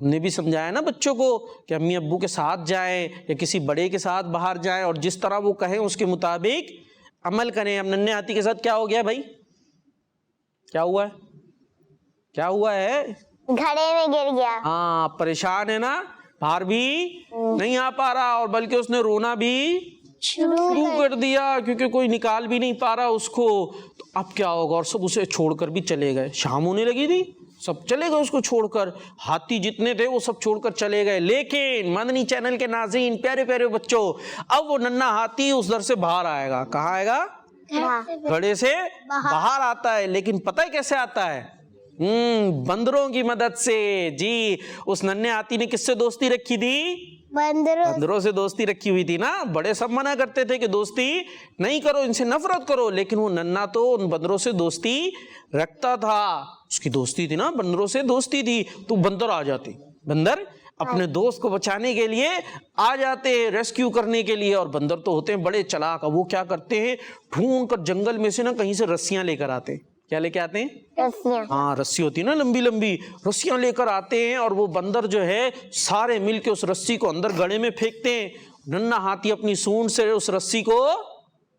ہم نے بھی سمجھایا نا بچوں کو کہ امی ابو کے ساتھ جائیں یا کسی بڑے کے ساتھ باہر جائیں اور جس طرح وہ کہیں اس کے مطابق عمل کریں. اب ننھے ہاتھی کے ساتھ کیا ہو گیا بھائی؟ کیا ہوا ہے؟ کیا ہوا ہے؟ گھڑے میں گر گیا. ہاں پریشان ہے نا, باہر بھی نہیں آ پا رہا اور بلکہ اس نے رونا بھی شروع کر دیا کیونکہ کوئی نکال بھی نہیں پا رہا اس کو. تو اب کیا ہوگا؟ اور سب اسے چھوڑ کر بھی چلے گئے. شام ہونے لگی تھی, سب چلے گئے اس کو چھوڑ کر. ہاتھی جتنے تھے وہ سب چھوڑ کر چلے گئے. لیکن مدنی چینل کے ناظرین, پیارے پیارے بچوں, اب وہ ننھا ہاتھی اس در سے باہر آئے گا. کہاں آئے گا؟ گھڑے سے باہر آتا ہے. لیکن پتہ ہے کیسے آتا ہے؟ بندروں کی مدد سے. جی, اس ننھے ہاتھی نے کس سے دوستی رکھی تھی؟ بندروں سے دوستی رکھی ہوئی تھی نا. بڑے سب منع کرتے تھے کہ دوستی نہیں کرو, ان سے نفرت کرو, لیکن وہ ننھا تو ان بندروں سے دوستی رکھتا تھا. اس کی دوستی تھی نا, بندروں سے دوستی تھی. تو بندر آ جاتے, بندر اپنے دوست کو بچانے کے لیے آ جاتے, ریسکیو کرنے کے لیے. اور بندر تو ہوتے ہیں بڑے چلاک. اب وہ کیا کرتے ہیں, ڈھونڈ کر جنگل میں سے نا کہیں سے رسیاں لے کر آتے ہیں. کیا لے کے آتے ہیں؟ رسیاں. ہاں رسی ہوتی ہے نا لمبی لمبی, رسیاں لے کر آتے ہیں. اور وہ بندر جو ہے سارے مل کے اس رسی کو اندر گڑھے میں پھینکتے ہیں. ننھا ہاتھی اپنی سونڈ سے اس رسی کو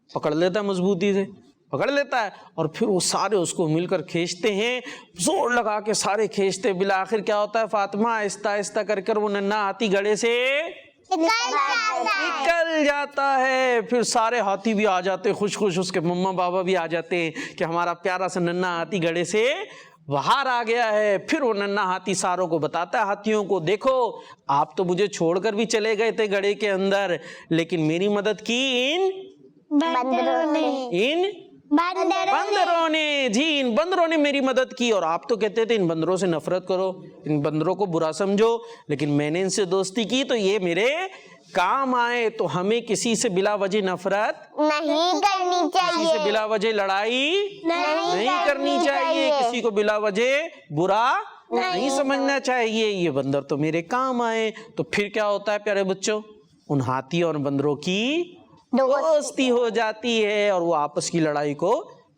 پکڑ لیتا ہے, مضبوطی سے پکڑ لیتا ہے. اور پھر وہ سارے اس کو مل کر کھینچتے ہیں, زور لگا کے سارے کھینچتے. بالآخر کیا ہوتا ہے فاطمہ؟ آہستہ آہستہ کر کر وہ ننھا ہاتھی گڑھے سے نکل جاتا ہے. پھر سارے ہاتھی بھی آ جاتے خوش خوش, اس کے مما بابا بھی آ جاتے ہیں کہ ہمارا پیارا سا ننھا ہاتھی گڑھے سے باہر آ گیا ہے. پھر وہ ننھا ہاتھی ساروں کو بتاتا ہے, ہاتھیوں کو, دیکھو آپ تو مجھے چھوڑ کر بھی چلے گئے تھے گڑھے کے اندر, لیکن میری مدد کی ان بندروں نے. جی, ان بندروں نے میری مدد کی. اور آپ تو کہتے تھے ان بندروں سے نفرت کرو, ان بندروں کو برا سمجھو, لیکن میں نے ان سے دوستی کی تو یہ میرے کام آئے. تو ہمیں کسی سے بلا وجہ نفرت نہیں کرنی چاہیے, کسی سے بلا وجہ لڑائی نہیں کرنی چاہیے, کسی کو بلا وجہ برا نہیں سمجھنا چاہیے. یہ بندر تو میرے کام آئے. تو پھر کیا ہوتا ہے پیارے بچوں؟ ان ہاتھی اور بندروں کی دوستی ہو جاتی ہے اور وہ آپس کی لڑائی کو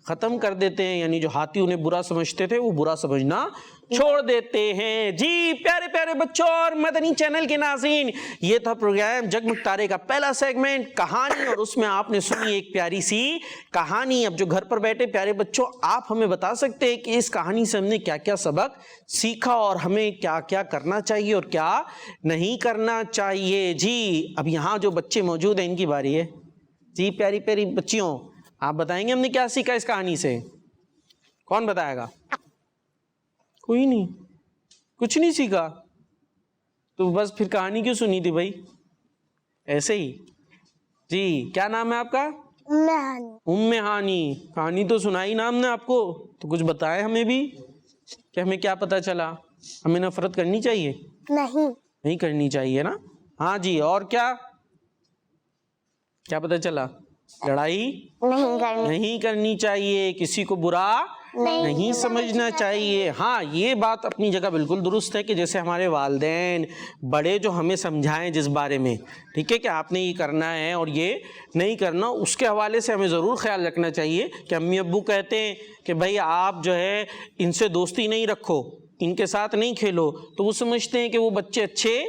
ختم کر دیتے ہیں. یعنی جو ہاتھی انہیں برا سمجھتے تھے وہ برا سمجھنا چھوڑ دیتے ہیں. جی پیارے پیارے بچوں اور مدنی چینل کے ناظرین, یہ تھا پروگرام جگمگ تارے کا پہلا سیگمنٹ کہانی, اور اس میں آپ نے سنی ایک پیاری سی کہانی. اب جو گھر پر بیٹھے پیارے بچوں, آپ ہمیں بتا سکتے ہیں کہ اس کہانی سے ہم نے کیا کیا سبق سیکھا اور ہمیں کیا کیا کرنا چاہیے اور کیا نہیں کرنا چاہیے. جی اب یہاں جو بچے موجود ہیں ان کی باری ہے. جی پیاری پیاری بچیوں, آپ بتائیں گے ہم نے کیا سیکھا اس کہانی سے؟ کون بتائے گا؟ کوئی نہیں, کچھ نہیں سیکھا. تو بس پھر کہانی کیوں سنی تھی بھائی؟ ایسے ہی. جی کیا نام ہے آپ کا؟ ام ہانی. کہانی تو سنائی نا ہم نے آپ کو, تو کچھ بتائیں ہمیں بھی کہ ہمیں کیا پتا چلا. ہمیں نفرت کرنی چاہیے؟ نہیں کرنی چاہیے نا. ہاں جی, اور کیا کیا پتا چلا؟ لڑائی نہیں کرنی چاہیے, کسی کو برا نہیں سمجھنا چاہیے. ہاں یہ بات اپنی جگہ بالکل درست ہے کہ جیسے ہمارے والدین بڑے جو ہمیں سمجھائیں جس بارے میں, ٹھیک ہے, کہ آپ نے یہ کرنا ہے اور یہ نہیں کرنا, اس کے حوالے سے ہمیں ضرور خیال رکھنا چاہیے کہ امی ابو کہتے ہیں کہ بھائی آپ جو ہے ان سے دوستی نہیں رکھو, ان کے ساتھ نہیں کھیلو, تو وہ سمجھتے ہیں کہ وہ بچے اچھے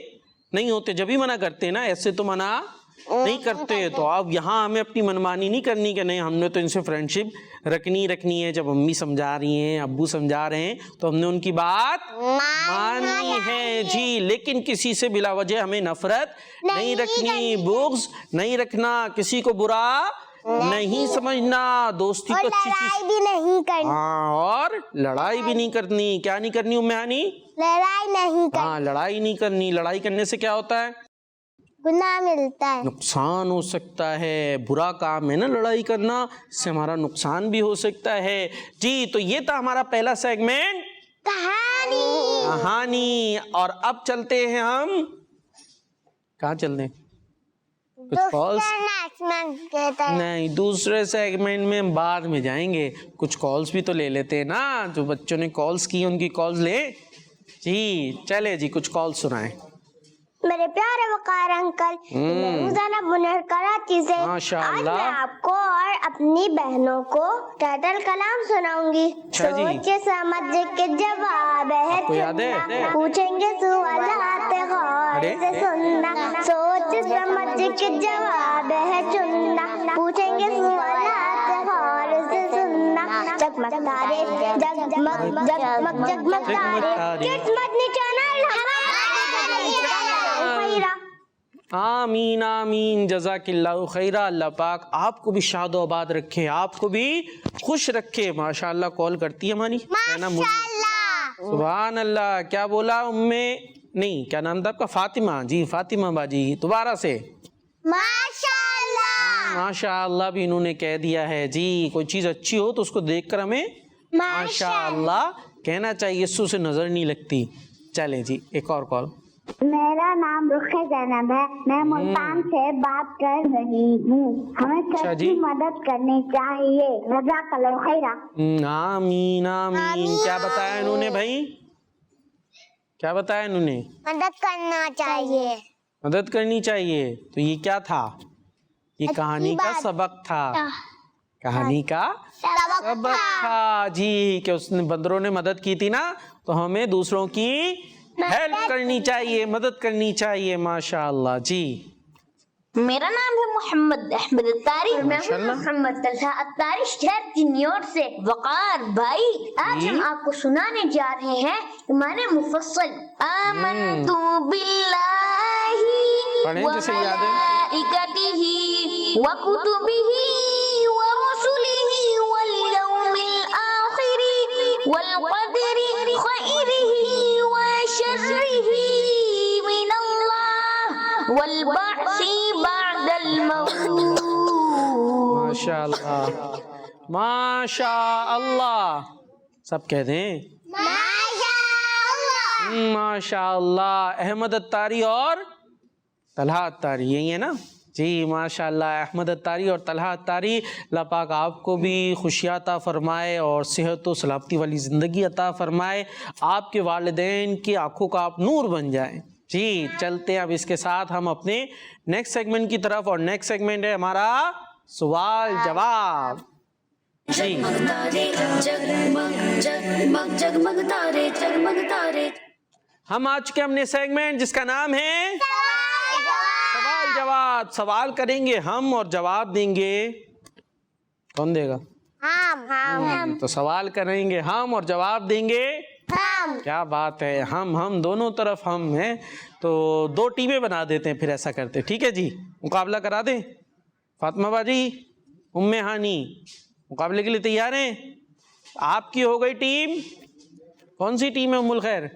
نہیں ہوتے, جب ہی منع کرتے ہیں نا, ایسے تو منع نہیں کرتے. تو اب یہاں ہمیں اپنی منمانی نہیں کرنی کہ نہیں ہم نے تو ان سے فرینڈشپ رکھنی ہے. جب امی سمجھا رہی ہیں, ابو سمجھا رہے ہیں, تو ہم نے ان کی بات مانی ہے. جی لیکن کسی سے بلا وجہ ہمیں نفرت نہیں رکھنی, بغض نہیں رکھنا, کسی کو برا نہیں سمجھنا, دوستی کو اچھی چیز بھی نہیں کرنی. ہاں, اور لڑائی بھی نہیں کرنی. کیا نہیں کرنی ام ہانی؟ لڑائی نہیں کرنی. ہاں لڑائی نہیں کرنی. لڑائی کرنے سے کیا ہوتا ہے؟ گناہ ملتا ہے, نقصان ہو سکتا ہے. برا کام ہے نا لڑائی کرنا, اس سے ہمارا نقصان بھی ہو سکتا ہے. جی تو یہ تھا ہمارا پہلا سیگمنٹ کہانی. اور اب چلتے ہیں ہم کہاں چلتے ہیں؟ کچھ کالس نہیں, دوسرے سیگمنٹ میں ہم بعد میں جائیں گے. کچھ کالس بھی تو لے لیتے ہیں نا, جو بچوں نے کالس کی ان کی کالس لے. جی چلے جی, کچھ کالس سنائیں. میرے پیارے وقار انکل، میں روزانہ منیر کراچی سے ماشاء آج اللہ۔ میں آپ کو اور اپنی بہنوں کو ٹائٹل کلام سناؤں گی۔ اچھا جی۔ سوچے سمجھ کے جواب ہے آپ کو یاد ہے؟ چننا، پوچھیں گے سوالات غور سے سننا، سوچ سمجھ کے جواب ہے چننا، پوچھیں گے سوالات غور سے سننا، جگمگ تارے جگمگ جگمگ جگمگ تارے، کس مدنی چینل آمین آمین، جزاک اللہ خیرہ۔ اللہ پاک آپ کو بھی شاد و آباد رکھے، آپ کو بھی خوش رکھے۔ ماشاءاللہ کال کرتی ہے ہماری سبحان اللہ۔ کیا بولا نہیں کیا نام تھا آپ کا؟ فاطمہ جی، فاطمہ باجی دوبارہ سے ماشاءاللہ بھی انہوں نے کہہ دیا ہے جی۔ کوئی چیز اچھی ہو تو اس کو دیکھ کر ہمیں ماشاءاللہ کہنا چاہیے، اس سے نظر نہیں لگتی۔ چلیں جی ایک اور کال۔ میرا نام رخ زینب ہے، میں ملتان سے بات کر رہی ہوں، ہمیں سب کی مدد کرنی چاہیے، جزاک اللہ خیرہ۔ آمین آمین۔ کیا بتایا انہوں نے بھائی؟ کیا بتایا انہوں نے؟ مدد کرنا چاہیے، مدد کرنی چاہیے۔ تو یہ کیا تھا؟ یہ کہانی کا سبق تھا، کہانی کا سبق تھا جی، کہ اس نے بندروں نے مدد کی تھی نا، تو ہمیں دوسروں کی ہیلپ کرنی چاہیے، مدد کرنی چاہیے۔ ماشاءاللہ جی۔ میرا نام ہے محمد احمد اتاری، میں ہوں محمد طلحہ اتاری، شہر جنیور سے۔ وقار بھائی، آج ہم آپ کو سنانے جا رہے ہیں ایمان مفصل۔ آمنت باللہ وملائکتہ وکتبہ ورسلہ والیوم الآخر والقدر خیرہ وشرہ من اللہ والبعث بعد الموت۔ ماشاءاللہ ماشاءاللہ، سب کہتے ہیں ماشاءاللہ۔ احمد اتاری اور طلحہ اتاری، یہی ہے نا جی؟ ماشاءاللہ احمد اتاری اور طلحہ اتاری۔ اللہ پاک آپ کو بھی خوشیاں عطا فرمائے اور صحت و سلامتی والی زندگی عطا فرمائے، آپ کے والدین کی آنکھوں کا آپ نور بن جائیں جی۔ چلتے ہیں اب اس کے ساتھ ہم اپنے نیکسٹ سیگمنٹ کی طرف، اور نیکسٹ سیگمنٹ ہے ہمارا سوال جواب جی۔ جگمگ تارے جگمگ جگمگ جگمگ تارے جگمگ تارے۔ ہم آ چکے اپنے سیگمنٹ جس کا نام ہے سوال جواب۔ سوال کریں گے ہم اور جواب دیں گے کون دے گا؟ ہم۔ تو سوال کریں گے ہم اور جواب دیں گے کیا بات ہے، ہم دونوں طرف ہم ہیں۔ تو دو ٹیمیں بنا دیتے ہیں، پھر ایسا کرتے، ٹھیک ہے جی؟ مقابلہ کرا دیں؟ فاطمہ باجی، ام ہانی، مقابلے کے لیے تیار ہیں؟ آپ کی ہو گئی ٹیم، کون سی ٹیم ہے ام الخیر؟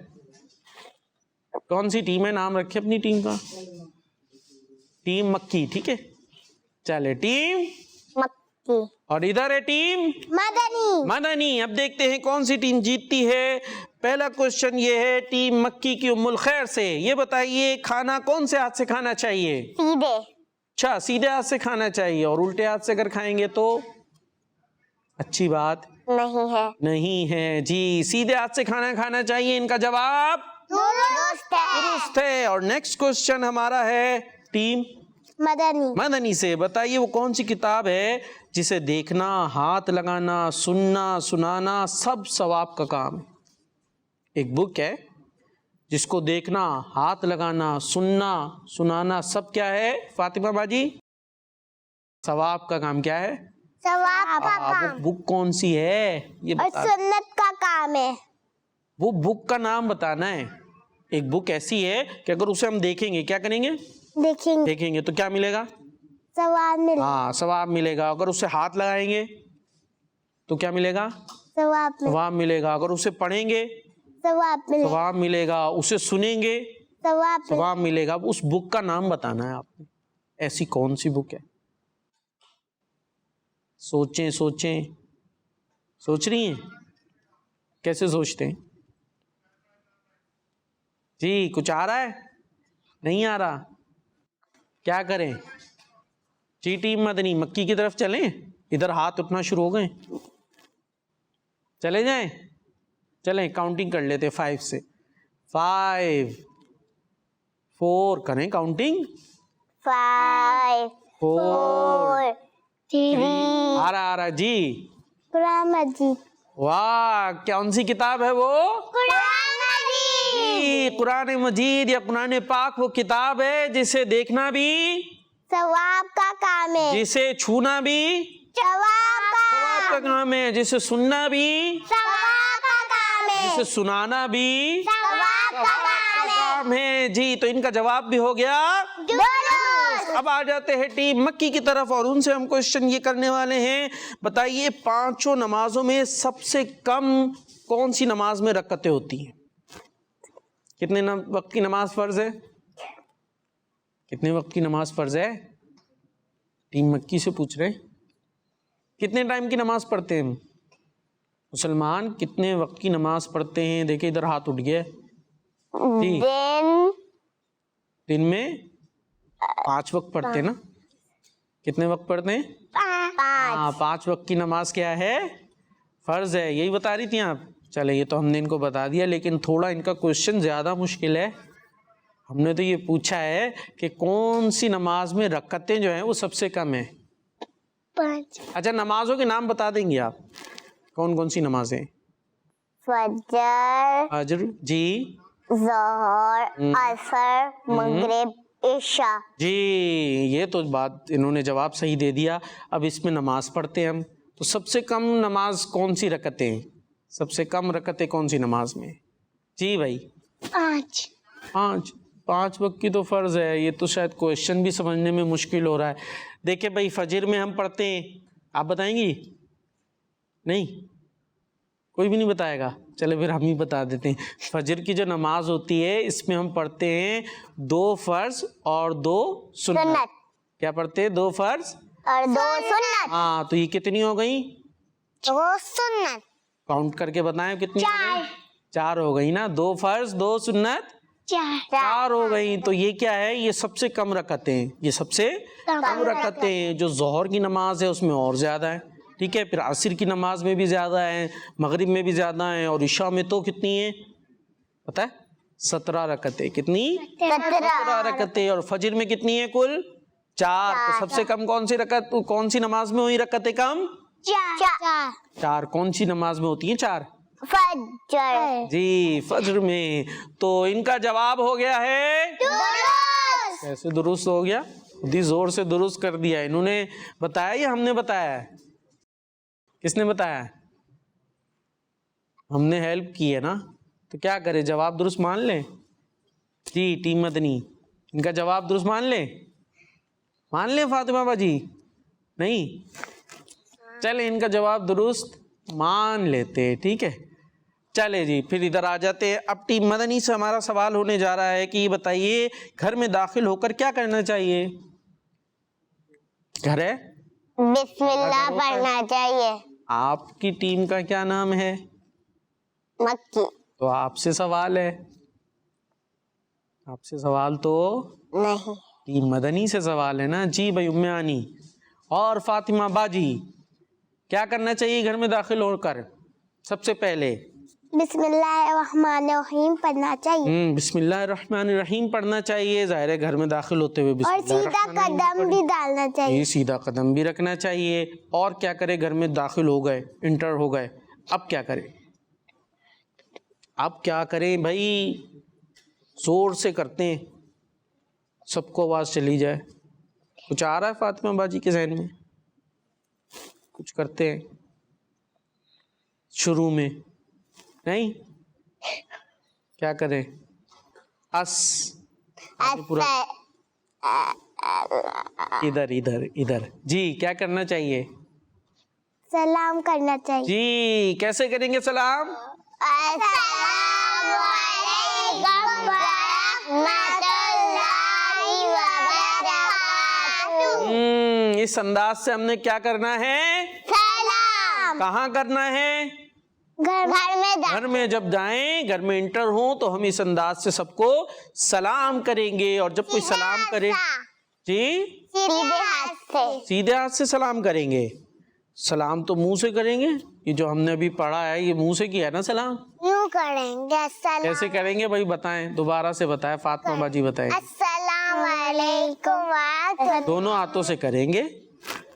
کون سی ٹیم ہے؟ نام رکھے اپنی ٹیم کا۔ ٹیم مکی، ٹھیک ہے؟ چلے ٹیم مکی، اور ادھر ہے ٹیم مدنی۔ مدنی۔ اب دیکھتے ہیں کون سی ٹیم جیتتی ہے۔ پہلا کوشچن یہ ہے ٹیم مکی کی ام الخیر سے، یہ بتائیے کھانا کون سے ہاتھ سے کھانا چاہیے؟ سیدھے۔ اچھا، سیدھے ہاتھ سے کھانا چاہیے، اور الٹے ہاتھ سے اگر کھائیں گے تو اچھی بات نہیں ہے جی۔ سیدھے ہاتھ سے کھانا چاہیے، ان کا جواب درست ہے۔ اور نیکسٹ کوشچن ہمارا ہے ٹیم مدنی سے، بتائیے وہ کون سی کتاب ہے جسے دیکھنا، ہاتھ لگانا، سننا، سنانا سب ثواب کا کام ہے؟ ایک بک ہے جس کو دیکھنا، ہاتھ لگانا، سننا، سنانا سب کیا ہے فاطمہ باجی؟ ثواب کا کام۔ کیا ہے؟ ثواب کا کام۔ وہ بک کون سی ہے یہ اور بتا؟ سنت کا کام ہے۔ وہ بک کا نام بتانا ہے۔ ایک بک ایسی ہے کہ اگر اسے ہم دیکھیں گے، کیا کریں گے؟ دیکھیں گے تو کیا ملے گا؟ ثواب ملے گا۔ ہاں، ثواب ملے گا۔ اگر اسے ہاتھ لگائیں گے تو کیا ملے گا؟ ثواب ملے گا۔ اگر اسے پڑھیں گے ثواب ملے گا۔ اسے سنیں گے ثواب ملے گا۔ اب اس بک کا نام بتانا ہے آپ نے، ایسی کون سی بک ہے؟ سوچیں سوچیں، سوچ رہی ہیں؟ کیسے سوچتے ہیں جی؟ کچھ آ رہا ہے؟ نہیں آ رہا؟ کیا کریں جی؟ ٹیم مدنی مکی کی طرف چلیں؟ ادھر ہاتھ اٹھنا شروع ہو گئے، چلے جائیں؟ چلیں کاؤنٹنگ کر لیتے 5 سے۔ 5 4 کریں کاؤنٹنگ. 5 4 4 3 آ رہا جی. قرآن مجید. واہ, کون سی کتاب ہے وہ؟ قرآن مجید. قرآن مجید یا قرآن پاک وہ کتاب ہے جسے دیکھنا بھی ثواب کا کام ہے. جسے چھونا بھی ثواب ثواب کا کام ہے, جسے سننا بھی ثواب کا کام ہے. جسے سنانا بھی ثواب کا کام ہے. کام ہے جی. تو ان کا جواب بھی ہو گیا. درست. اب آ جاتے ہیں ٹیم مکی کی طرف اور ان سے ہم کوشچن یہ کرنے والے ہیں, بتائیے 5 نمازوں میں سب سے کم کون سی نماز میں رکعتیں ہوتی ہیں؟ کتنے وقت کی نماز فرض ہے؟ کتنے وقت کی نماز فرض ہے؟ ٹیم مکی سے پوچھ رہے ہیں کتنے ٹائم کی نماز پڑھتے ہیں ہم مسلمان, کتنے وقت کی نماز پڑھتے ہیں؟ دیکھیں ادھر ہاتھ اٹھ گیا. جی دن میں 5 وقت پڑھتے ہیں نا. کتنے وقت پڑھتے ہیں؟ 5 وقت کی نماز کیا ہے؟ فرض ہے. یہی بتا رہی تھی آپ. چلے یہ تو ہم نے ان کو بتا دیا, لیکن تھوڑا ان کا کوشچن زیادہ مشکل ہے. ہم نے تو یہ پوچھا ہے کہ کون سی نماز میں رکعتیں جو ہیں وہ سب سے کم ہیں. 5 اچھا نمازوں کے نام بتا دیں گے آپ, کون کون سی نمازیں؟ فجر, فجر جی, ظہر, عصر, مغرب, عشاء. جی یہ تو بات انہوں نے جواب صحیح دے دیا. اب اس میں نماز پڑھتے ہیں ہم, تو سب سے کم نماز کون سی رکعتیں ہیں؟ سب سے کم رکعتیں کون سی نماز میں؟ جی بھائی 5 5 وقت کی تو فرض ہے. یہ تو شاید کوشچن بھی سمجھنے میں مشکل ہو رہا ہے. دیکھیں بھائی فجر میں ہم پڑھتے ہیں, آپ بتائیں گی؟ نہیں, کوئی بھی نہیں بتائے گا. چلے پھر ہم ہی بتا دیتے ہیں. فجر کی جو نماز ہوتی ہے اس میں ہم پڑھتے ہیں 2 فرض اور 2 سنت. کیا پڑھتے ہیں؟ 2 فرض اور 2 سنت. ہاں, تو یہ کتنی ہو گئی؟ 2 سنت. کاؤنٹ کر کے بتائیں کتنی؟ 4 ہو گئی نا. 2 فرض 2 سنت 4 ہو گئی. تو یہ کیا ہے؟ یہ سب سے کم رکعتیں, یہ سب سے کم رکعتیں. جو ظہر کی نماز ہے اس میں اور زیادہ ہے, ٹھیک ہے. پھر عصر کی نماز میں بھی زیادہ ہیں, مغرب میں بھی زیادہ ہیں, اور عشاء میں تو کتنی ہیں پتہ ہے؟ 17 رکعتیں. کتنی؟ 17 رکعتیں. اور فجر میں کتنی ہیں کل؟ 4. تو سب سے کم کون سی رکعت, کون سی نماز میں ہوئی رکعتیں کم؟ 4. کون سی نماز میں ہوتی ہیں 4؟ فجر. جی فجر میں. تو ان کا جواب ہو گیا ہے درست. کیسے درست ہو گیا؟ خود ہی زور سے درست کر دیا. انہوں نے بتایا یا ہم نے بتایا ہے؟ کس نے بتایا؟ ہم نے ہیلپ کی ہے نا. تو کیا کرے, جواب درست مان لیں. جی ٹیم مدنی ان کا جواب درست مان لیں فاطمہ باجی؟ نہیں, چلے ان کا جواب درست مان لیتے, ٹھیک ہے. چلے جی پھر ادھر آ جاتے ہیں. اب ٹیم مدنی سے ہمارا سوال ہونے جا رہا ہے کہ یہ بتائیے گھر میں داخل ہو کر کیا کرنا چاہیے؟ گھر ہے بسم اللہ پڑھنا چاہیے. آپ کی ٹیم کا کیا نام ہے؟ مکی. تو آپ سے سوال ہے. آپ سے سوال تو نہیں, ٹیم مدنی سے سوال ہے نا. جی بھائی ام آنی اور فاطمہ باجی کیا کرنا چاہیے گھر میں داخل ہو کر؟ سب سے پہلے بسم اللہ الرحمن الرحیم پڑھنا چاہیے. بسم اللہ الرحمن الرحیم پڑھنا چاہیے. ظاہر ہے گھر میں داخل ہوتے ہوئے بسم اور اللہ سیدھا الرحمن الرحیم قدم بھی ڈالنا چاہیے. سیدھا قدم بھی رکھنا چاہیے. اور کیا کرے؟ گھر میں داخل ہو گئے, انٹر ہو گئے, اب کیا کرے؟ اب کیا کریں بھائی؟ زور سے کرتے ہیں, سب کو آواز چلی جائے. کچھ آ رہا ہے فاطمہ باجی کے ذہن میں؟ کچھ کرتے ہیں شروع میں؟ نہیں, کیا کریں؟ ادھر جی کیا کرنا چاہیے؟ سلام کرنا چاہیے. جی کیسے کریں گے سلام؟ السلام علیکم ورحمۃ اللہ وبرکاتہ. اس انداز سے ہم نے کیا کرنا ہے؟ سلام. کہاں کرنا ہے؟ گھر میں جب جائیں, گھر میں انٹر ہوں تو ہم اس انداز سے سب کو سلام کریں گے. اور جب کوئی سلام کرے جی سیدھے ہاتھ سے سلام کریں گے. سلام تو منہ سے کریں گے. یہ جو ہم نے ابھی پڑھا ہے یہ منہ سے کیا ہے نا سلام. کریں گے. کیسے کریں گے بھائی بتائیں, دوبارہ سے بتائیں, فاطمہ باجی بتائیں. السلام علیکم. دونوں ہاتھوں سے کریں گے,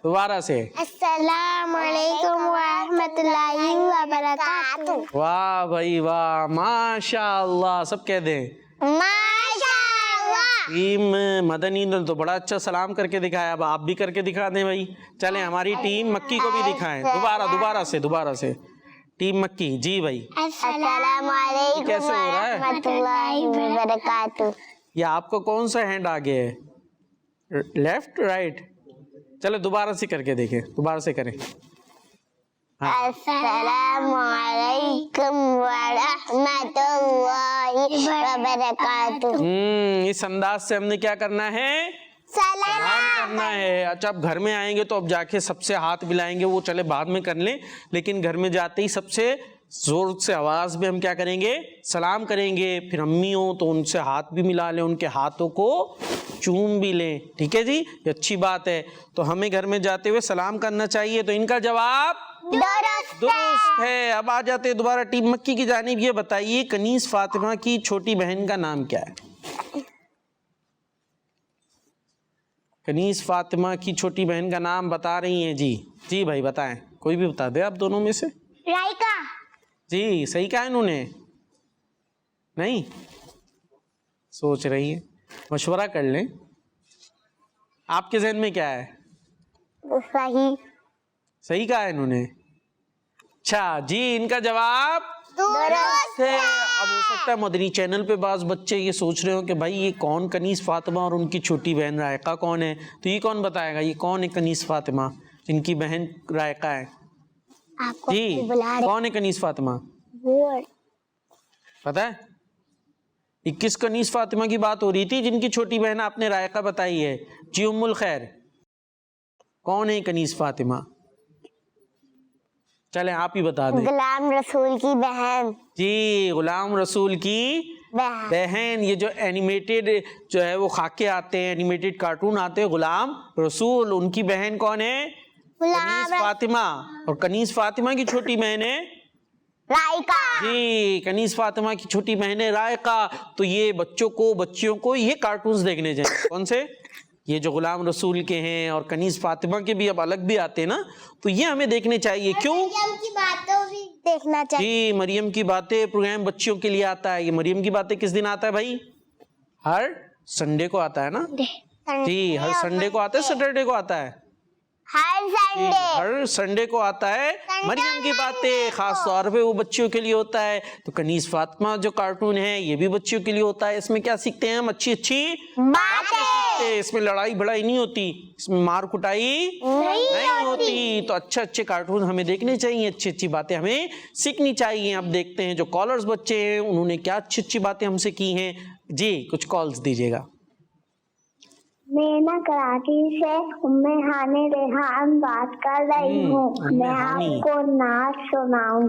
دوبارہ سے. السلام علیکم ورحمۃ اللہ وبرکاتہ. واہ بھائی واہ, ماشاء اللہ, سب کہہ دیں ماشاء اللہ. ٹیم مدنی نے تو بڑا اچھا سلام کر کے دکھایا, اب آپ بھی کر کے دکھا دیں بھائی. چلیں ہماری ٹیم مکی کو بھی دکھائیں, دوبارہ سے ٹیم مکی. جی بھائی, السلام علیکم کیسے ہو رہا ہے؟ ورحمۃ اللہ وبرکاتہ. یہ آپ کو کون سا ہینڈ آگے ہے, لیفٹ رائٹ؟ چلو دوبارہ سے کر کے دیکھیں, دوبارہ سے کریں. السلام علیکم ورحمۃ اللہ وبرکاتہ. اس انداز سے ہم نے کیا کرنا ہے, سلام کرنا ہے. اچھا اب گھر میں آئیں گے تو اب جا کے سب سے ہاتھ ملائیں گے, وہ چلے بعد میں کر لیں, لیکن گھر میں جاتے ہی سب سے زور سے آواز میں ہم کیا کریں گے, سلام کریں گے. پھر امی ہوں تو ان سے ہاتھ بھی ملا لیں, ان کے ہاتھوں کو چوم بھی لیں, ٹھیک ہے جی, یہ اچھی بات ہے. تو ہمیں گھر میں جاتے ہوئے سلام کرنا چاہیے. تو ان کا جواب درست ہے. اب آ جاتے دوبارہ ٹیم مکی کی جانب. یہ بتائیے کنیز فاطمہ کی چھوٹی بہن کا نام کیا ہے؟ کنیز فاطمہ کی چھوٹی بہن کا نام بتا رہی ہیں. جی بھائی بتائیں, کوئی بھی بتا دے آپ دونوں میں سے. رائکا. جی صحیح کہا انہوں نے, نہیں سوچ رہی ہیں, مشورہ کر لیں. آپ کے ذہن میں کیا ہے؟ صحیح کہا انہوں نے. اچھا جی, ان کا جواب درست ہے. اب ہو سکتا ہے مدنی چینل پہ بعض بچے یہ سوچ رہے ہو کہ بھائی یہ کون کنیز فاطمہ اور ان کی چھوٹی بہن رائقہ کون ہے, تو یہ کون بتائے گا یہ کون ہے کنیز فاطمہ جن کی بہن رائقہ ہے؟ جی کون ہے کنیز فاطمہ, پتہ ہے؟ یہ کس کنیز فاطمہ کی بات ہو رہی تھی جن کی چھوٹی بہن آپ نے رائقہ بتائی ہے؟ جی ام الخیر, کون ہے کنیز فاطمہ؟ چلیں آپ ہی بتا دیں. غلام رسول کی بہن. جی غلام رسول کی بہن. یہ جو اینیمیٹڈ جو ہے وہ خاکے آتے ہیں, اینیمیٹڈ کارٹون آتے ہیں, غلام رسول ان کی بہن کون ہے؟ کنیز فاطمہ. اور کنیز فاطمہ کی چھوٹی بہن ہے رائکا. جی کنیز فاطمہ کی چھوٹی بہن ہے رائقہ. تو یہ بچیوں کو یہ کارٹونز دیکھنے چاہیے. کون سے؟ یہ جو غلام رسول کے ہیں اور کنیز فاطمہ کے بھی اب الگ بھی آتے ہیں نا, تو یہ ہمیں دیکھنے چاہیے. کیوں؟ مریم کی باتوں بھی دیکھنا چاہیے. جی مریم کی باتیں پروگرام بچیوں کے لیے آتا ہے. یہ مریم کی باتیں کس دن آتا ہے بھائی؟ ہر سنڈے کو آتا ہے نا. جی ہر سنڈے کو آتا ہے, سیٹرڈے کو آتا ہے, ہر سنڈے کو آتا ہے. مریم کی باتیں خاص طور پہ وہ بچیوں کے لیے ہوتا ہے. تو کنیز فاطمہ جو کارٹون ہے یہ بھی بچیوں کے لیے ہوتا ہے. اس میں کیا سیکھتے ہیں ہم؟ اچھی باتیں سیکھتے ہیں. اس میں لڑائی بڑائی نہیں ہوتی, اس میں مار کٹائی نہیں ہوتی. تو اچھے کارٹون ہمیں دیکھنے چاہیے, اچھی باتیں ہمیں سیکھنی چاہیے. اب دیکھتے ہیں جو کالرز بچے ہیں انہوں نے کیا اچھی باتیں ہم سے کی ہیں. جی کچھ کالز دیجیے گا. میں نا کراچی سے ہانی ریحان بات کر رہی ہوں. میں آپ کو نعت سناؤں.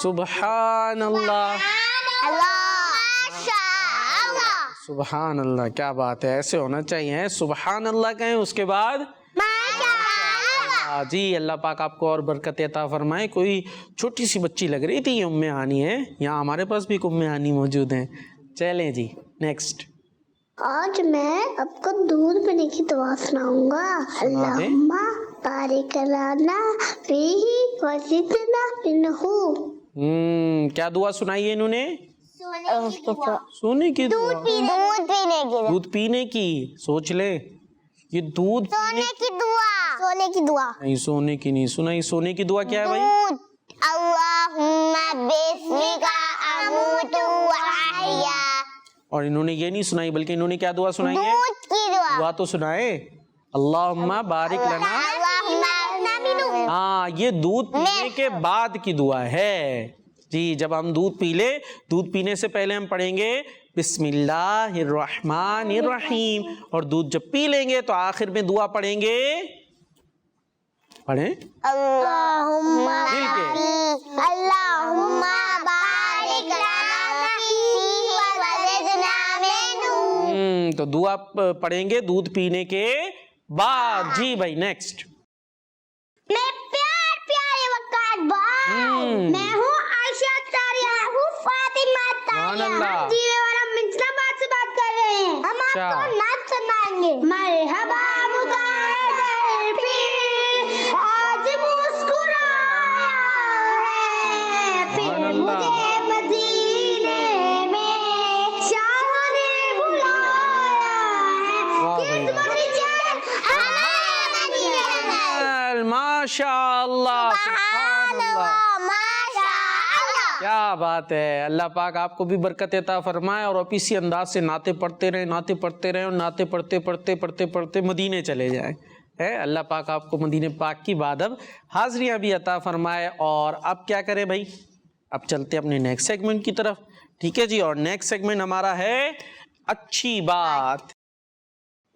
سبحان اللہ, سبحان اللہ, کیا بات ہے, ایسے ہونا چاہیے. سبحان اللہ کہیں اس کے بعد جی اللہ پاک آپ کو اور برکت عطا فرمائے. کوئی چھوٹی سی بچی لگ رہی تھی, یہ ام ہانی ہے. یہاں ہمارے پاس بھی ام ہانی موجود ہیں. چلیں جی نیکسٹ. آج میں آپ کو دودھ پینے کی دعا سناؤں گا. اللہم بارک لنا فیہ وزدنا منہ. کیا دعا سنائی ہے انہوں نے؟ سونے کی دعا, دودھ پینے کی. سوچ لے یہ دودھ سونے کی دعا نہیں, سونے کی نہیں سنائی. سونے کی دعا کیا ہے بھائی؟ اللہم بسمک اموت و احیا. اور انہوں نے یہ نہیں سنائی بلکہ انہوں نے کیا دعا سنائی ہے؟ دودھ کی دعا تو سنائے. اللہم بارک لنا. ہاں یہ دودھ پینے کے بعد کی دعا ہے. جی جب ہم دودھ پی لے, دودھ پینے سے پہلے ہم پڑھیں گے بسم اللہ الرحمن الرحیم, اور دودھ جب پی لیں گے تو آخر میں دعا پڑھیں گے. پڑھیں اللہم بارک لنا فی تو دعا پڑھیں گے دودھ پینے کے بعد. جی بھائی نیکسٹ. پیارے وقار بھائی، میں ہوں عائشہ تاری، میں ہوں فاطمہ تاری، ہم جیوے اور ہم منچنا بات سے بات کر رہے ہیں. ہم آپ کو نعت سنائیں گے. مرحبا مدار پیر آج مسکرایا ہے، پھر مجھے مدینے میں شاہ نے بلایا ہے. کس وقت ماشاء اللہ، سبحان اللہ، کیا بات ہے. اللہ پاک آپ کو بھی برکت عطا فرمائے اور آپ اسی انداز سے نعتیں پڑھتے رہیں اور نعتیں پڑھتے مدینے چلے جائیں. اللہ پاک آپ کو مدینے پاک کی بادب حاضریاں بھی عطا فرمائے. اور اب کیا کریں بھائی، اب چلتے اپنے نیکسٹ سیگمنٹ کی طرف. ٹھیک ہے جی، اور نیکسٹ سیگمنٹ ہمارا ہے اچھی بات.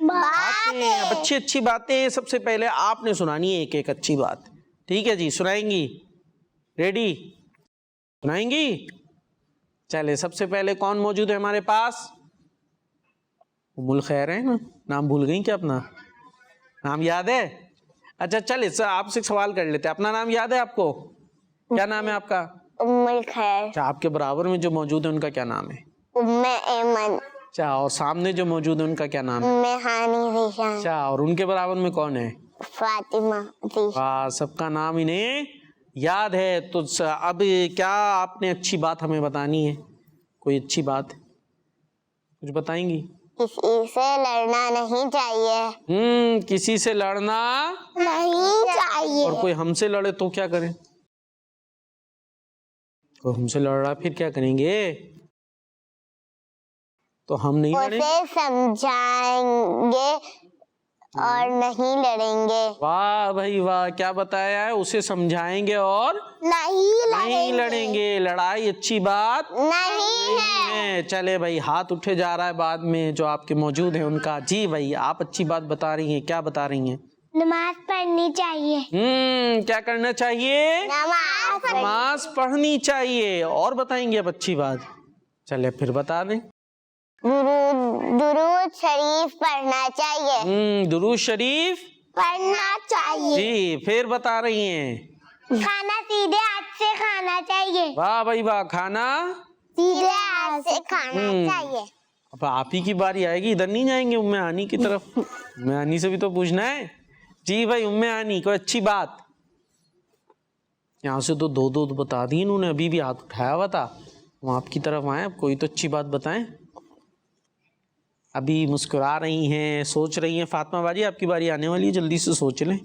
باتیں. اب اچھی باتیں سب سے پہلے آپ نے سنانی ہے ایک اچھی بات. ٹھیک ہے جی، سنائیں گی؟ ریڈی؟ سنائیں گی؟ چلے سب سے پہلے کون موجود ہے ہمارے پاس؟ ام الخیر ہے نا؟ نام بھول گئی کیا اپنا؟ نام یاد ہے؟ اچھا چلے آپ سے سوال کر لیتے ہیں، اپنا نام یاد ہے آپ کو؟ کیا نام ہے آپ کا؟ ام الخیر. اچھا، آپ کے برابر میں جو موجود ہے ان کا کیا نام ہے؟ ام ایمن. اچھا، اور سامنے جو موجود ہے ان کا کیا نام ہے؟ ام ہانی ذیشان. اچھا، اور ان کے برابر میں کون ہے؟ فاطمہ ذیشان. واہ، سب کا نام انہیں یاد ہے. تو اب کیا آپ نے اچھی بات ہمیں بتانی ہے؟ کوئی اچھی بات کچھ بتائیں گی؟ کسی سے لڑنا نہیں چاہیے. کسی سے لڑنا نہیں چاہیے. اور کوئی ہم سے لڑے تو کیا کریں؟ کوئی ہم سے لڑ رہا پھر کیا کریں گے؟ تو ہم نہیں لڑیں، اسے سمجھائیں گے اور نہیں لڑیں گے. واہ بھائی واہ، کیا بتایا ہے؟ اسے سمجھائیں گے اور نہیں لڑیں گے. لڑائی اچھی بات نہیں ہے. چلے بھائی، ہاتھ اٹھے جا رہا ہے بعد میں جو آپ کے موجود ہیں ان کا. جی بھائی، آپ اچھی بات بتا رہی ہیں، کیا بتا رہی ہیں؟ نماز پڑھنی چاہیے. کیا کرنا چاہیے؟ نماز پڑھنی چاہیے. اور بتائیں گے اب اچھی بات؟ چلے پھر بتا دیں. درود شریف پڑھنا چاہیے. درود شریف پڑھنا چاہیے. جی، پھر بتا رہی ہیں. کھانا سیدھے ہاتھ سے کھانا چاہیے. واہ بھائی واہ، کھانا سیدھے ہاتھ سے کھانا چاہیے. اب آپ ہی کی باری آئے گی، ادھر نہیں جائیں گے ام ہانی کی طرف. ام ہانی سے بھی تو پوچھنا ہے. جی بھائی ام ہانی، کوئی اچھی بات؟ یہاں سے تو دو بتا دی انہوں نے، ابھی بھی ہاتھ اٹھایا ہوا تھا. ہم آپ کی طرف آئیں، اب کوئی تو اچھی بات بتائیں. ابھی مسکرا رہی ہیں، سوچ رہی ہیں. فاطمہ باجی آپ کی باری آنے والی ہے، جلدی سے سوچ لیں.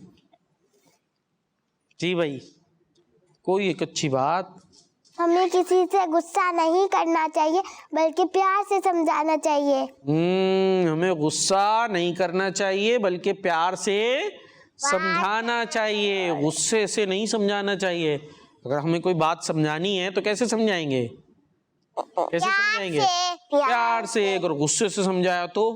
جی بھائی، کوئی ایک اچھی بات. ہمیں کسی سے غصہ نہیں کرنا چاہیے بلکہ پیار سے سمجھانا چاہیے. ہمیں غصہ نہیں کرنا چاہیے بلکہ پیار سے سمجھانا چاہیے. غصے سے نہیں سمجھانا چاہیے. اگر ہمیں کوئی بات سمجھانی ہے تو کیسے سمجھائیں گے؟ پیار سے. اگر غصے سے سمجھایا تو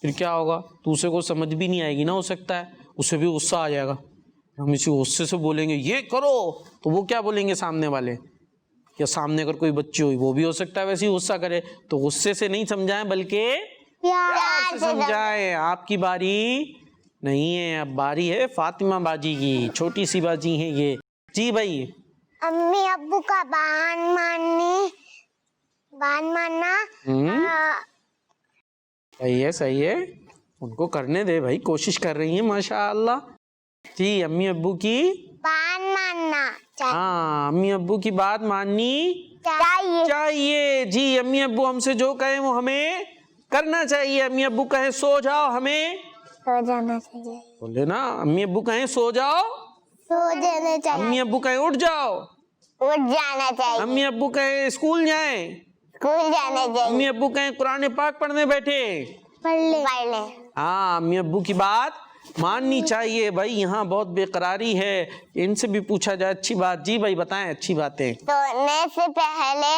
پھر کیا ہوگا؟ تو اسے کو سمجھ بھی نہیں آئے گی نا. ہو سکتا ہے اسے بھی غصہ آ جائے گا. ہم اسی غصے سے بولیں گے یہ کرو تو وہ کیا بولیں گے سامنے والے؟ یا سامنے اگر کوئی بچی ہوئی وہ بھی ہو سکتا ہے ویسے ہی غصہ کرے. تو غصے سے نہیں سمجھائیں بلکہ پیار سے سمجھائیں. آپ کی باری نہیں ہے، اب باری ہے فاطمہ باجی کی. چھوٹی سی باجی ہیں یہ. جی بھائی. امی ابو کا بان ماننا صحیح ہے. ان کو کرنے دے بھائی، کوشش کر رہی ہیں ماشاء اللہ. جی، امی ابو کی بان ماننا ہاں، امی ابو کی بات ماننی چاہیے. جی، امی ابو ہم سے جو کہیں وہ ہمیں کرنا چاہیے. امی ابو کہیں سو جاؤ، ہمیں سو جانا چاہیے. بولے نا. امی ابو کہیں سو جاؤ، سو جانا چاہیے. امی ابو کہیں اٹھ جاؤ، اٹھ جانا چاہیے. امی ابو کہیں اسکول جائیں، اسکول جانا چاہیے. امی ابو کہیں قرآن پاک پڑھنے بیٹھے. پڑھ لیں. ہاں، امی ابو کی بات ماننی چاہیے. بھائی یہاں بہت بے قراری ہے، ان سے بھی پوچھا جائے اچھی بات. جی بھائی بتائیں اچھی باتیں. سونے سے پہلے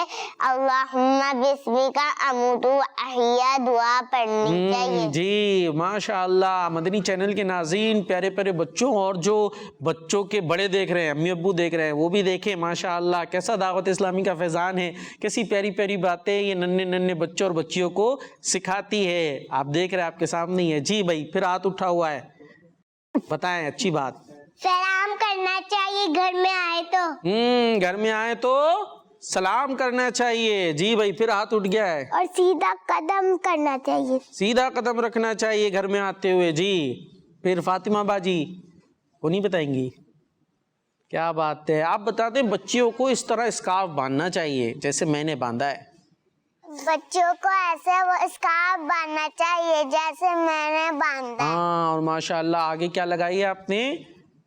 اللہم بسمکا اموت و احیا دعا پڑھنی چاہیے. جی ماشاء اللہ. مدنی چینل کے ناظرین، پیارے پیارے بچوں اور جو بچوں کے بڑے دیکھ رہے ہیں، امی ابو دیکھ رہے ہیں، وہ بھی دیکھیں ماشاء اللہ کیسا دعوت اسلامی کا فیضان ہے، کیسی پیاری پیاری باتیں یہ ننھے ننھے بچوں اور بچیوں کو سکھاتی ہے. آپ دیکھ رہے ہیں، آپ کے سامنے ہی ہے. جی بھائی پھر ہاتھ اٹھا ہوا ہے، بتائیں اچھی بات. سلام کرنا چاہیے گھر میں آئے تو. گھر میں آئے تو سلام کرنا چاہیے. جی بھائی پھر ہاتھ اٹھ گیا ہے. اور سیدھا قدم کرنا چاہیے. سیدھا قدم رکھنا چاہیے گھر میں آتے ہوئے. جی پھر فاطمہ باجی وہ نہیں بتائیں گی؟ کیا بات ہے. آپ بتاتے ہیں بچیوں کو اس طرح اسکارف باندھنا چاہیے جیسے میں نے باندھا ہے. بچوں کو ایسے وہ اسکارف باندھنا چاہیے جیسے میں نے باندھا. ہاں اور ماشاءاللہ آگے کیا لگائی ہے آپ نے؟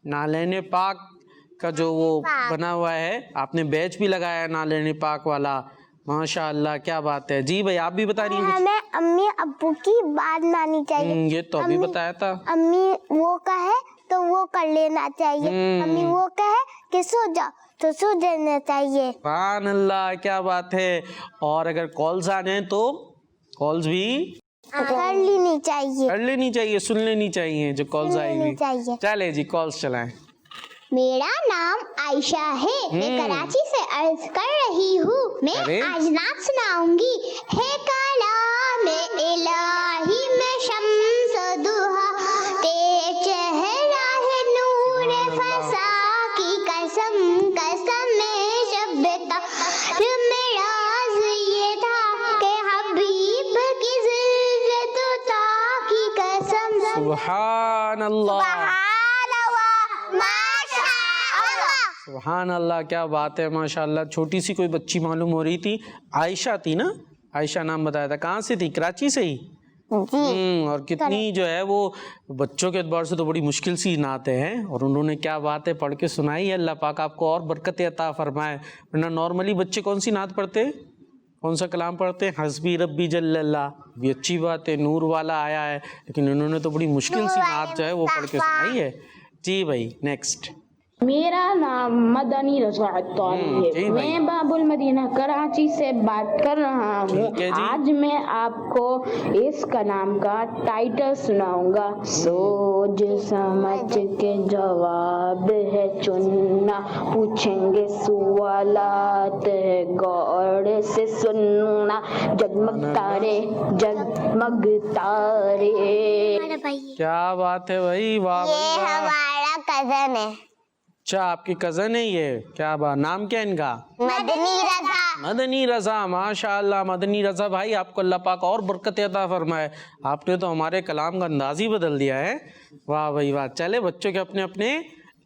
نالین پاک کا جو وہ بنا ہوا ہے، آپ نے بیچ بھی لگایا ہے نالین پاک والا. ماشاءاللہ کیا بات ہے. جی بھائی آپ بھی بتا رہی ہیں. ہمیں امی ابو کی بات ماننی چاہیے. یہ تو ابھی بتایا تھا. امی وہ کہے تو وہ کر لینا چاہیے. امی وہ کہے کہ سو جاؤ تو سو جانا چاہیے. سبحان اللہ کیا بات ہے. اور اگر کالز آ جائیں تو کالز بھی کر لینی چاہیے. کر لینی چاہیے، سن لینی چاہیے جو کالز آئی ہوئی. چاہیے. چلے جی کالز چلائیں. میرا نام عائشہ ہے، میں کراچی سے عرض کر رہی ہوں. میں آج نعت سناؤں گی. ہے کلام الہی میں شمس ضحیٰ، تیرے چہرہ ہے نور فضا کی قسم. قسم میں شب تار میرا یہ تھا کہ حبیب کی ذلت تا کی قسم. سبحان اللہ سبحان اللہ کیا بات ہے. ماشاءاللہ چھوٹی سی کوئی بچی معلوم ہو رہی تھی، عائشہ تھی نا؟ عائشہ نام بتایا تھا. کہاں سے تھی؟ کراچی سے ہی. اور کتنی جو ہے وہ بچوں کے اعتبار سے تو بڑی مشکل سی نعتیں ہیں، اور انہوں نے کیا بات ہے پڑھ کے سنائی ہے. اللہ پاک آپ کو اور برکت عطا فرمائے. ورنہ نارملی بچے کون سی نعت پڑھتے ہیں، کون سا کلام پڑھتے ہیں؟ حسبی ربی جل اللہ. یہ اچھی بات ہے، نور والا آیا ہے، لیکن انہوں نے تو بڑی مشکل سی نعت جو ہے وہ پڑھ کے سنائی ہے. جی بھائی نیکسٹ. میرا نام مدنی رضا عطاری ہے. میں باب المدینہ کراچی سے بات کر رہا ہوں. آج میں آپ کو اس کلام کا ٹائٹل سناؤں گا. سوچ سمجھ کے جواب ہے چننا، پوچھیں گے سوالات ہے غور سے سننا. جگمگ تارے جگمگ تارے. کیا بات ہے بھائی، واہ یہ ہمارا کزن ہے. اچھا آپ کی کزن ہے یہ. کیا بات، نام کیا ان کا؟ مدنی رضا. مدنی رضا. ماشاءاللہ مدنی رضا بھائی آپ کو اللہ پاک اور برکت عطا فرمائے. آپ نے تو ہمارے کلام کا انداز ہی بدل دیا ہے. واہ بھائی واہ. چلے بچوں کے اپنے اپنے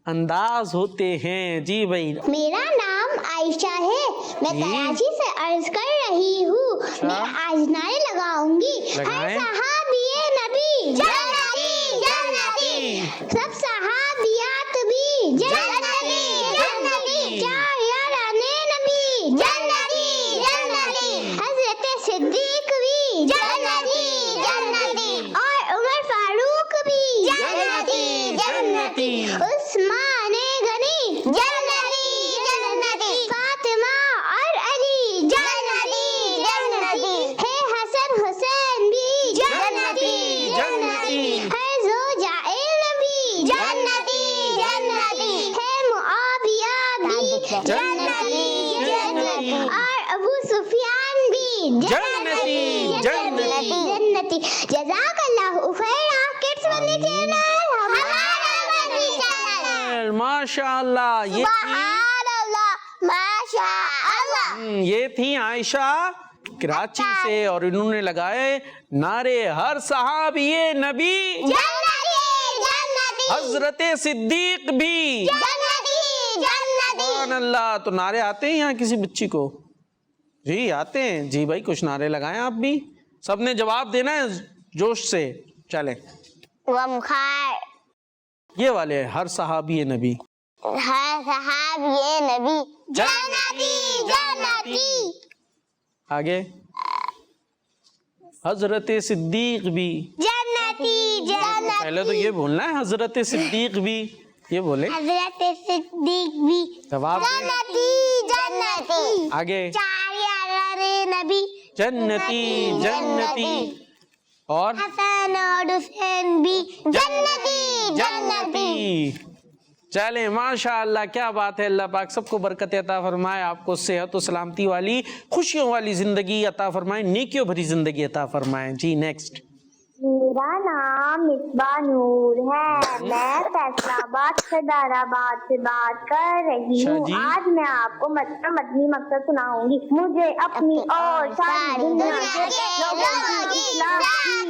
انداز ہوتے ہیں. جی بھائی. میرا نام عائشہ ہے، میں کراچی سے عرض کر رہی ہوں. میں آج نعرے لگاؤں گی. ہر صحابی نبی جنتی جنتی، سب صحابیات بھی جنتی جنتی، چار یارانے نبی جنتی جنتی، حضرت صدیق بھی جنتی جنتی، اور عمر فاروق بھی جنتی جنتی، عثمان غنی جنتی جنتی، فاطمہ اور علی جنتی جنتی، ہے حسن حسین بھی جنتی جنتی، ہے زوجہ نبی جنتی جنتی، ہے معاویہ بھی جنتی جنتی، اور ابو سفیان بھی جنتی جنتی جنتی. جزاک اللہ خیرا. کڈس مدنی چینل ہمارا مدنی چینل. ماشاءاللہ یہ سبحان اللہ ماشاء اللہ. یہ تھی عائشہ کراچی سے، اور انہوں نے لگائے نعرے ہر صحابی نبی جنتی جنتی، حضرت صدیق بھی جنتی جنتی. سبحان اللہ. تو نعرے آتے ہیں یہاں کسی بچی کو؟ جی آتے ہیں. جی بھائی کچھ نعرے لگائیں آپ بھی. سب نے جواب دینا ہے جوش سے. چلیں ومخار یہ والے ہر صحابی نبی. ہر صحابی نبی جنتی جنتی. آگے حضرت صدیق بھی جنتی جنتی. پہلے تو یہ بولنا ہے حضرت صدیق بھی. یہ بولے. حضرت صدیق بھی جواب جنتی. آگے. 4 نبی جنتی. اور حسن اور حسین بھی جنتی. چلیں ماشاء اللہ کیا بات ہے. اللہ پاک سب کو برکت عطا فرمائے, آپ کو صحت و سلامتی والی خوشیوں والی زندگی عطا فرمائے, نیکیوں بھری زندگی عطا فرمائے. جی نیکسٹ. میرا نام مصباح نور ہے, میں فیصلہ آباد صدر آباد سے بات کر رہی ہوں. آج میں آپ کو مدنی مقصد سناؤں گی. مجھے اپنی اور ساری دنیا کے لوگوں کی اصلاح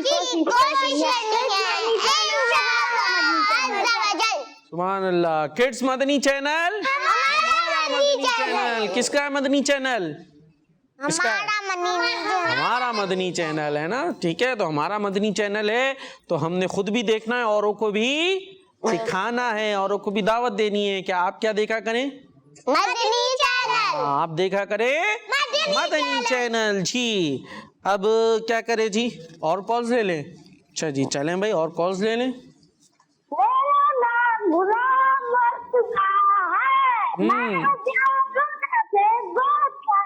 کی کوشش کرنی ہے. سبحان اللہ. کڈس مدنی چینل, کس کا ہے مدنی چینل؟ ہمارا مدنی چینل ہے نا. ٹھیک ہے, تو ہمارا مدنی چینل ہے تو ہم نے خود بھی دیکھنا ہے, اوروں کو بھی سکھانا ہے, اوروں کو بھی دعوت دینی ہے کہ آپ کیا دیکھا کریں, مدنی چینل. آپ دیکھا کریں مدنی چینل. جی اب کیا کرے جی, اور کالز لے لیں. اچھا جی چلیں بھائی اور کالز لے لیں. میرا نام غلام مرتضیٰ ہے,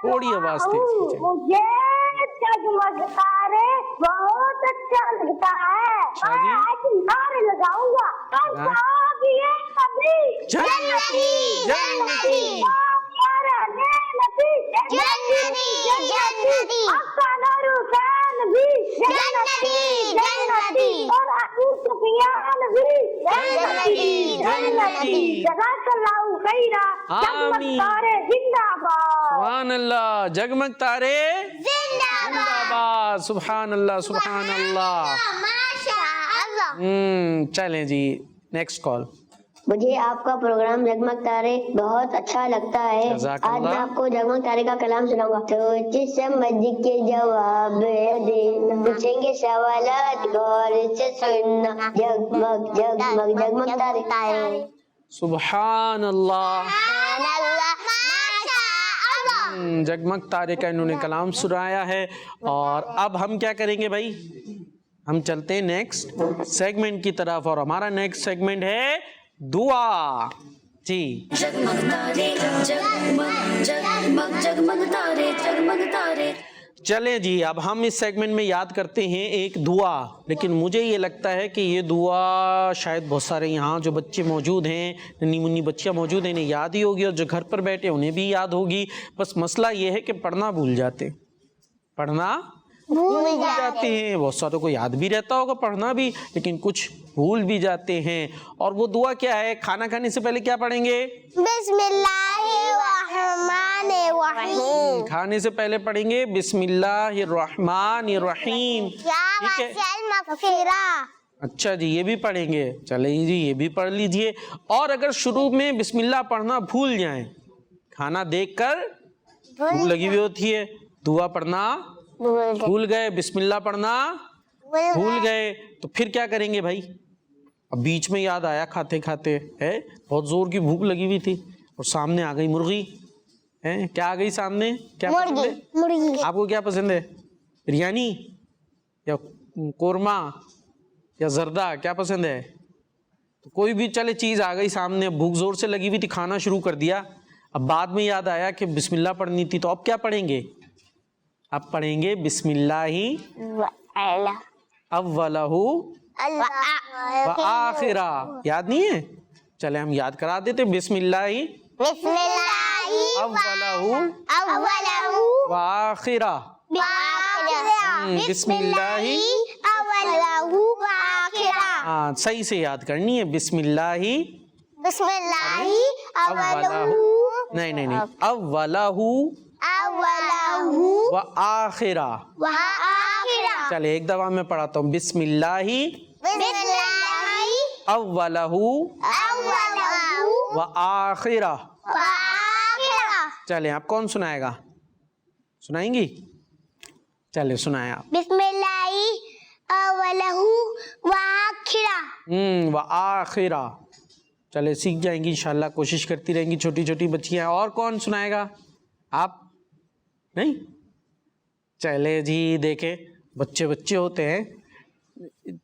تھوڑی آواز تیز. مجھے جگمگ تارے بہت اچھا لگتا ہے. نعرے لگاؤں گا سبحان اللہ. جگمگ تارے زندہ باد. سبحان اللہ سبحان اللہ. چلیں جی نیکسٹ کال. مجھے آپ کا پروگرام جگمگ تارے بہت اچھا لگتا ہے. آج میں آپ کو جگمگ تارے کا کلام سناؤں گا. سوچ سمجھ کے جواب دینا, پوچھیں گے سوالات غور سے سننا. جگمگ جگمگ جگمگ تارے. سبحان اللہ. جگمگ تارے کا انہوں نے کلام سنایا ہے. اور اب ہم کیا کریں گے بھائی, ہم چلتے ہیں نیکسٹ سیگمنٹ کی طرف, اور ہمارا نیکسٹ سیگمنٹ ہے دعا. جی جگمگ تارے جگمگ جگمگ جگمگ تارے جگمگ تارے. چلیں جی اب ہم اس سیگمنٹ میں یاد کرتے ہیں ایک دعا, لیکن مجھے یہ لگتا ہے کہ یہ دعا شاید بہت سارے یہاں جو بچے موجود ہیں, ننھی منی بچیاں موجود ہیں, انہیں یاد ہی ہوگی, اور جو گھر پر بیٹھے انہیں بھی یاد ہوگی. بس مسئلہ یہ ہے کہ پڑھنا بھول جاتے ہیں. بہت ساروں کو یاد بھی رہتا ہوگا پڑھنا بھی, لیکن کچھ بھول بھی جاتے ہیں. اور وہ دعا کیا ہے, کھانا کھانے سے پہلے کیا پڑھیں گے, بسم اللہ الرحمن الرحیم. کھانے سے پہلے پڑھیں گے بسم اللہ الرحمن الرحیم. ٹھیک ہے, اچھا جی یہ بھی پڑھیں گے. چلیں جی یہ بھی پڑھ لیجئے. اور اگر شروع میں بسم اللہ پڑھنا بھول جائیں, کھانا دیکھ کر بھوک لگی ہوئی ہوتی ہے, دعا پڑھنا بھول گئے, بسم اللہ پڑھنا بھول گئے, تو پھر کیا کریں گے بھائی. اب بیچ میں یاد آیا کھاتے کھاتے ہے, بہت زور کی بھوک لگی ہوئی تھی, اور سامنے آ گئی مرغی ہے. کیا آ گئی سامنے, کیا پسند ہے آپ کو, کیا پسند ہے, بریانی یا قورمہ یا زردہ, کیا پسند ہے؟ تو کوئی بھی چلے چیز آ گئی سامنے, بھوک زور سے لگی ہوئی تھی, کھانا شروع کر دیا. اب بعد میں یاد آیا کہ بسم اللہ پڑھنی تھی, تو اب کیا پڑھیں گے, اب پڑھیں گے بسم اللہ اولہ وآخرہ. یاد نہیں ہے, چلے ہم یاد کرا دیتے. بسم اللہ اولہ وآخرہ. بسم اللہ ہاں صحیح سے یاد کرنی ہے. بسم اللہ اولہ, نہیں اولہ وآخرہ. چلے ایک دفعہ میں پڑھاتا ہوں. بسم اللہ اولہ وآخرہ. چلے آپ کون سنائے گا, سنائیں گی؟ چلے سنائیں آپ. بسم اللہ اولہ وآخرہ. وآخرہ. چلے سیکھ جائیں گی انشاءاللہ, کوشش کرتی رہیں گی چھوٹی چھوٹی بچیاں. اور کون سنائے گا, آپ نہیں؟ چلے جی دیکھیں بچے ہوتے ہیں